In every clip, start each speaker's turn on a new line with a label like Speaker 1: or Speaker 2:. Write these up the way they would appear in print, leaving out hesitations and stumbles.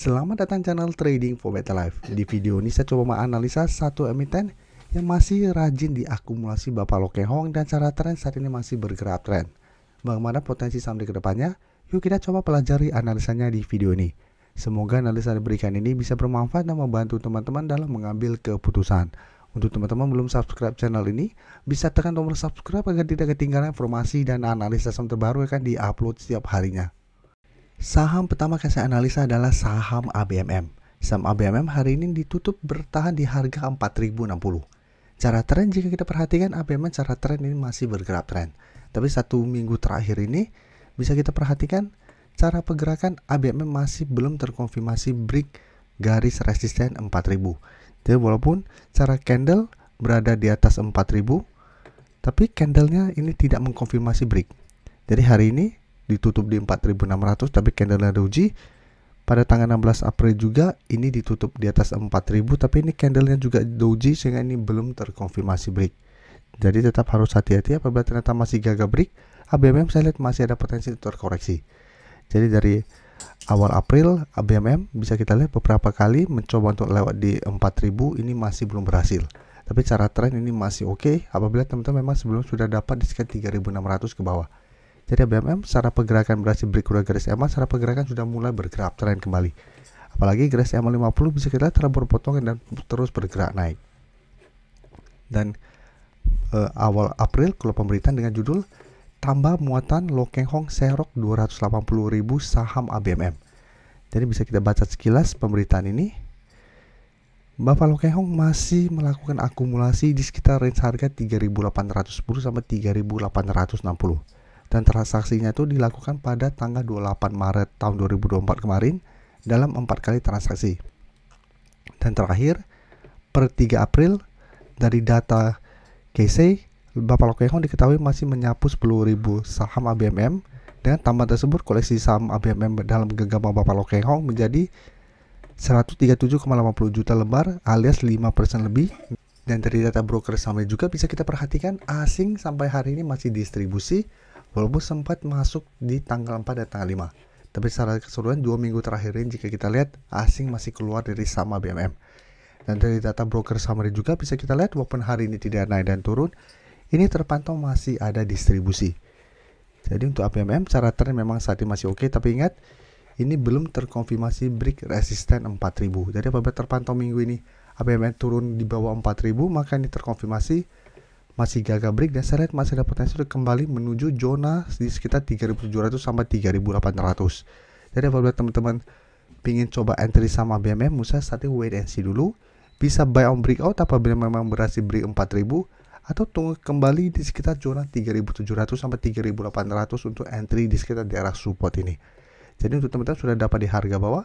Speaker 1: Selamat datang channel Trading for Better Life. Di video ini saya coba menganalisa satu emiten yang masih rajin diakumulasi Bapak Lo Keng Hong dan cara tren saat ini masih bergerak tren. Bagaimana potensi saham di kedepannya? Yuk kita coba pelajari analisanya di video ini. Semoga analisa yang diberikan ini bisa bermanfaat dan membantu teman-teman dalam mengambil keputusan. Untuk teman-teman belum subscribe channel ini, bisa tekan tombol subscribe agar tidak ketinggalan informasi dan analisa saham terbaru yang akan diupload setiap harinya. Saham pertama yang saya analisa adalah saham ABMM. Saham ABMM hari ini ditutup bertahan di harga 4060. Cara tren jika kita perhatikan ABMM cara tren ini masih bergerak tren. Tapi satu minggu terakhir ini bisa kita perhatikan cara pergerakan ABMM masih belum terkonfirmasi break garis resisten 4000. Jadi walaupun cara candle berada di atas 4000, tapi candlenya ini tidak mengkonfirmasi break. Jadi hari ini ditutup di 4600 tapi candlenya doji. Pada tanggal 16 April juga ini ditutup di atas 4000 tapi ini candlenya juga doji sehingga ini belum terkonfirmasi break. Jadi tetap harus hati-hati apabila ternyata masih gagal break. ABMM saya lihat masih ada potensi terkoreksi. Jadi dari awal April ABMM bisa kita lihat beberapa kali mencoba untuk lewat di 4000, ini masih belum berhasil. Tapi cara tren ini masih oke apabila teman-teman memang sebelum sudah dapat di sekitar 3600 ke bawah. Jadi ABMM secara pergerakan berhasil break garis EMA, secara pergerakan sudah mulai bergerak tren kembali. Apalagi garis EMA 50 bisa kita lihat telah berpotongan dan terus bergerak naik. Dan awal April kalau pemberitaan dengan judul tambah muatan Lo Keng Hong serok 280.000 saham ABMM. Jadi bisa kita baca sekilas pemberitaan ini. Bapak Lo Keng Hong masih melakukan akumulasi di sekitar range harga 3.810 sampai 3.860. Dan transaksinya itu dilakukan pada tanggal 28 Maret tahun 2024 kemarin dalam 4 kali transaksi. Dan terakhir per 3 April dari data KC, Bapak Lo Keng Hong diketahui masih menyapu 10.000 saham ABMM. Dengan tambahan tersebut koleksi saham ABMM dalam genggaman Bapak Lo Keng Hong menjadi 137,80 juta lembar alias 5% lebih. Dan dari data broker saham juga bisa kita perhatikan asing sampai hari ini masih distribusi walaupun sempat masuk di tanggal 4 dan tanggal 5. Tapi secara keseluruhan 2 minggu terakhir ini jika kita lihat asing masih keluar dari saham ABMM. Dan dari data broker summary juga bisa kita lihat walaupun hari ini tidak naik dan turun, ini terpantau masih ada distribusi. Jadi untuk ABMM cara tren memang saat ini masih oke, tapi ingat ini belum terkonfirmasi break resisten 4000. Jadi apabila terpantau minggu ini ABMM turun di bawah 4000, maka ini terkonfirmasi masih gagal break dan saya lihat masih ada potensi untuk kembali menuju zona di sekitar 3700 sampai 3800. Jadi apabila teman-teman ingin coba entry sama ABMM, saya saat ini wait and see dulu. Bisa buy on breakout apabila memang berhasil break 4000 atau tunggu kembali di sekitar zona 3700 sampai 3800 untuk entry di sekitar daerah support ini. Jadi untuk teman-teman sudah dapat di harga bawah,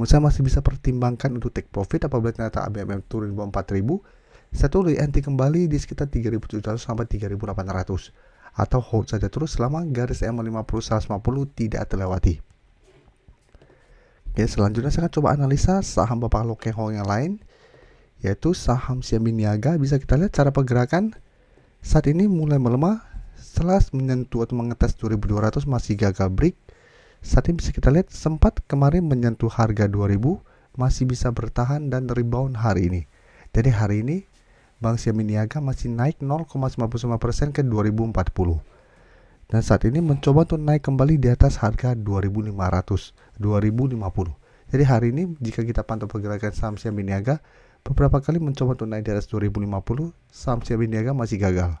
Speaker 1: saya masih bisa pertimbangkan untuk take profit apabila ternyata ABMM turun di bawah 4000. Satu entry kembali di sekitar 3700 sampai 3800 atau hold saja terus selama garis EMA 50 150 tidak terlewati. Oke, selanjutnya saya akan coba analisa saham Bapak Lo Keng Hong yang lain, yaitu saham Xiamen Niaga. Bisa kita lihat cara pergerakan saat ini mulai melemah setelah menyentuh atau mengetes 2200 masih gagal break. Saat ini bisa kita lihat sempat kemarin menyentuh harga 2000, masih bisa bertahan dan rebound hari ini. Jadi hari ini Bank Xiamen Niaga masih naik 0,99% ke 2040. Dan saat ini mencoba untuk naik kembali di atas harga 2500, 2050. Jadi hari ini jika kita pantau pergerakan saham Xiamen Niaga, beberapa kali mencoba untuk naik di atas 2050, saham Xiamen Niaga masih gagal.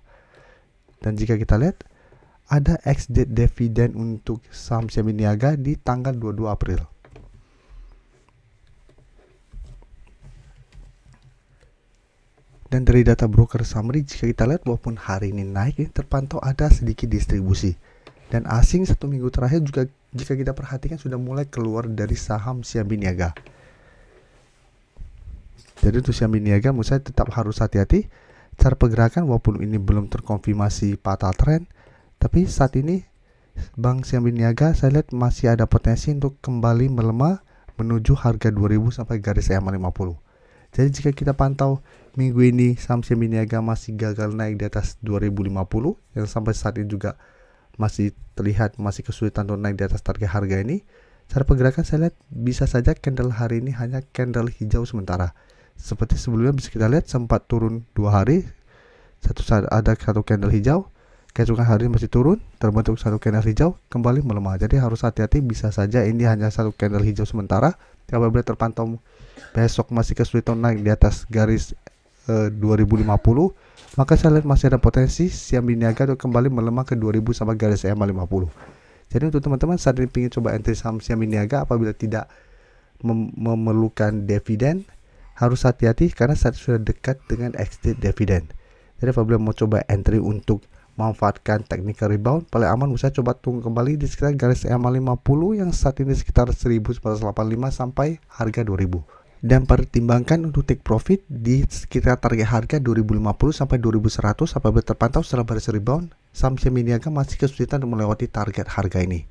Speaker 1: Dan jika kita lihat ada ex-date dividen untuk saham Xiamen Niaga di tanggal 22 April. Dan dari data broker summary jika kita lihat walaupun hari ini naik, ini terpantau ada sedikit distribusi. Dan asing satu minggu terakhir juga jika kita perhatikan sudah mulai keluar dari saham Xiamen Niaga. Jadi untuk Xiamen Niaga menurut saya tetap harus hati-hati. Cara pergerakan walaupun ini belum terkonfirmasi patah tren, tapi saat ini Bank Xiamen Niaga saya lihat masih ada potensi untuk kembali melemah menuju harga 2000 sampai garis EMA 50. Jadi jika kita pantau minggu ini saham Xiamen Niaga masih gagal naik di atas 2050 yang sampai saat ini juga masih terlihat masih kesulitan untuk naik di atas target harga ini. Cara pergerakan saya lihat bisa saja candle hari ini hanya candle hijau sementara. Seperti sebelumnya bisa kita lihat sempat turun 2 hari, ada satu candle hijau, keesokan hari masih turun, terbentuk satu candle hijau, kembali melemah. Jadi harus hati-hati, bisa saja ini hanya satu candle hijau sementara. Apabila terpantau besok masih kesulitan naik di atas garis 2050, maka saya lihat masih ada potensi siam niaga untuk kembali melemah ke 2000 sampai garis EMA 50. Jadi untuk teman-teman saat ini ingin coba entry saham siam niaga apabila tidak memerlukan dividen, harus hati-hati karena saat sudah dekat dengan exit dividen. Jadi apabila mau coba entry untuk memanfaatkan technical rebound, paling aman bisa coba tunggu kembali di sekitar garis EMA 50 yang saat ini sekitar 1985 sampai harga 2000. Dan pertimbangkan untuk take profit di sekitar target harga 2050 sampai 2100 apabila terpantau setelah baris rebound, saham siam niaga masih kesulitan untuk melewati target harga ini.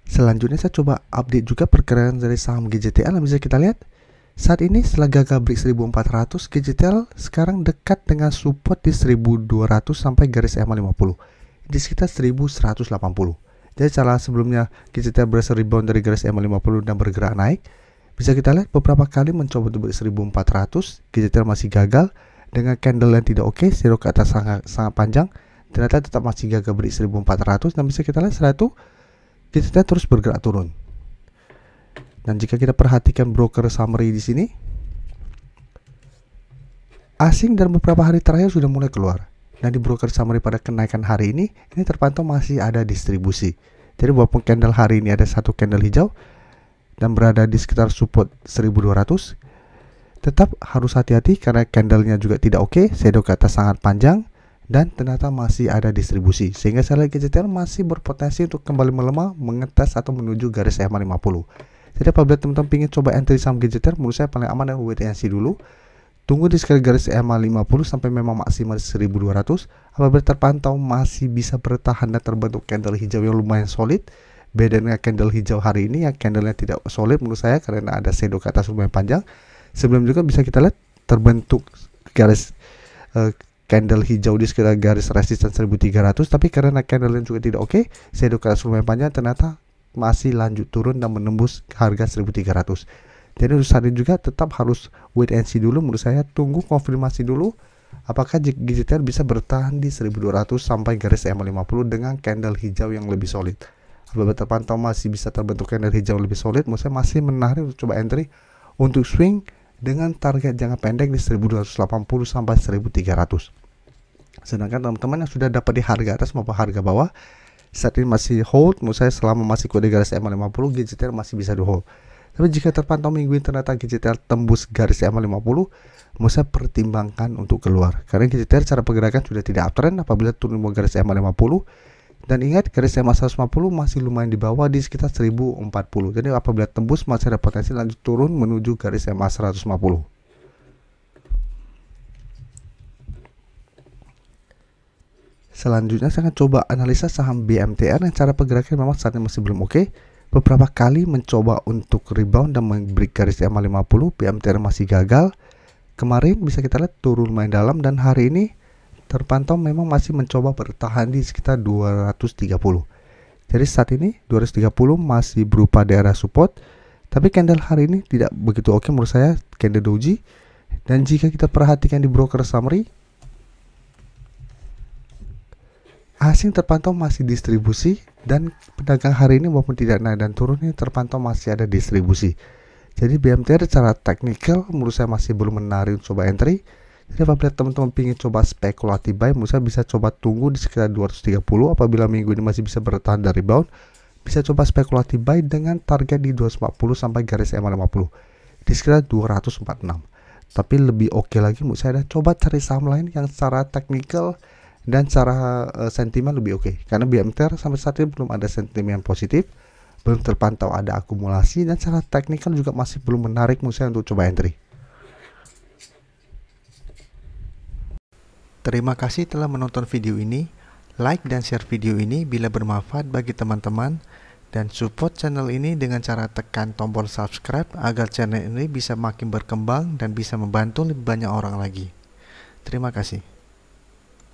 Speaker 1: Selanjutnya saya coba update juga pergerakan dari saham GJTL. Bisa kita lihat saat ini setelah gagal break 1400, GJTL sekarang dekat dengan support di 1200 sampai garis EMA 50 di sekitar 1180. Jadi cara sebelumnya GJTL berhasil rebound dari garis EMA 50 dan bergerak naik. Bisa kita lihat beberapa kali mencoba untuk break 1400, GJTL masih gagal dengan candle yang tidak oke, shadow ke atas sangat panjang. Ternyata tetap masih gagal break 1400 dan bisa kita lihat setelah itu GJTL terus bergerak turun. Dan jika kita perhatikan broker summary di sini, asing dalam beberapa hari terakhir sudah mulai keluar. Dan di broker summary pada kenaikan hari ini terpantau masih ada distribusi. Jadi walaupun candle hari ini ada satu candle hijau dan berada di sekitar support 1200, tetap harus hati-hati karena candlenya juga tidak oke, shadow ke atas sangat panjang dan ternyata masih ada distribusi. Sehingga saya lihat GJTL masih berpotensi untuk kembali melemah, mengetes atau menuju garis EMA 50. Jadi apabila teman-teman ingin coba entry saham GJTL, menurut saya paling aman wait and see dulu. Tunggu di sekitar garis EMA 50 sampai memang maksimal 1200. Apabila terpantau masih bisa bertahan dan terbentuk candle hijau yang lumayan solid, beda dengan candle hijau hari ini yang candlenya tidak solid menurut saya karena ada shadow ke atas lumayan panjang. Sebelum juga bisa kita lihat terbentuk garis candle hijau di sekitar garis resistance 1300, tapi karena candlenya juga tidak oke, shadow ke atas lumayan panjang, ternyata masih lanjut turun dan menembus harga 1300. Jadi untuk saat ini juga tetap harus wait and see dulu, menurut saya tunggu konfirmasi dulu apakah GJTL bisa bertahan di 1200 sampai garis EMA 50 dengan candle hijau yang lebih solid. Apabila terpantau masih bisa terbentuk candle hijau lebih solid, menurut saya masih menarik untuk coba entry untuk swing dengan target jangka pendek di 1280 sampai 1300. Sedangkan teman-teman yang sudah dapat di harga atas maupun harga bawah saat ini masih hold, menurut saya selama masih kuat di garis EMA 50, GJTL masih bisa di hold. Tapi jika terpantau minggu ini ternyata GJTL tembus garis EMA 50, mau saya pertimbangkan untuk keluar. Karena GJTL cara pergerakan sudah tidak uptrend apabila turun di garis EMA 50. Dan ingat garis EMA 150 masih lumayan di bawah di sekitar 1040. Jadi apabila tembus masih ada potensi lanjut turun menuju garis EMA 150. Selanjutnya saya akan coba analisa saham BMTR yang cara pergerakan memang saat ini masih belum oke. Beberapa kali mencoba untuk rebound dan membreak garis EMA 50, BMTR masih gagal. Kemarin bisa kita lihat turun lumayan dalam dan hari ini terpantau memang masih mencoba bertahan di sekitar 230. Jadi saat ini 230 masih berupa daerah support, tapi candle hari ini tidak begitu oke menurut saya, candle doji. Dan jika kita perhatikan di broker summary, asing terpantau masih distribusi dan pedagang hari ini walaupun tidak naik dan turun ini terpantau masih ada distribusi. Jadi BMTR secara teknikal menurut saya masih belum menarik untuk coba entry. Jadi apabila teman-teman ingin coba spekulatif buy, menurut saya bisa coba tunggu di sekitar 230. Apabila minggu ini masih bisa bertahan dari rebound, bisa coba spekulatif buy dengan target di 240 sampai garis EMA 50 di sekitar 246. Tapi lebih oke lagi menurut saya coba cari saham lain yang secara teknikal dan secara sentimen lebih oke. Karena BMTR sampai saat ini belum ada sentimen positif, belum terpantau ada akumulasi, dan secara teknikal juga masih belum menarik menurut saya untuk coba entry. Terima kasih telah menonton video ini. Like dan share video ini bila bermanfaat bagi teman-teman, dan support channel ini dengan cara tekan tombol subscribe agar channel ini bisa makin berkembang dan bisa membantu lebih banyak orang lagi. Terima kasih.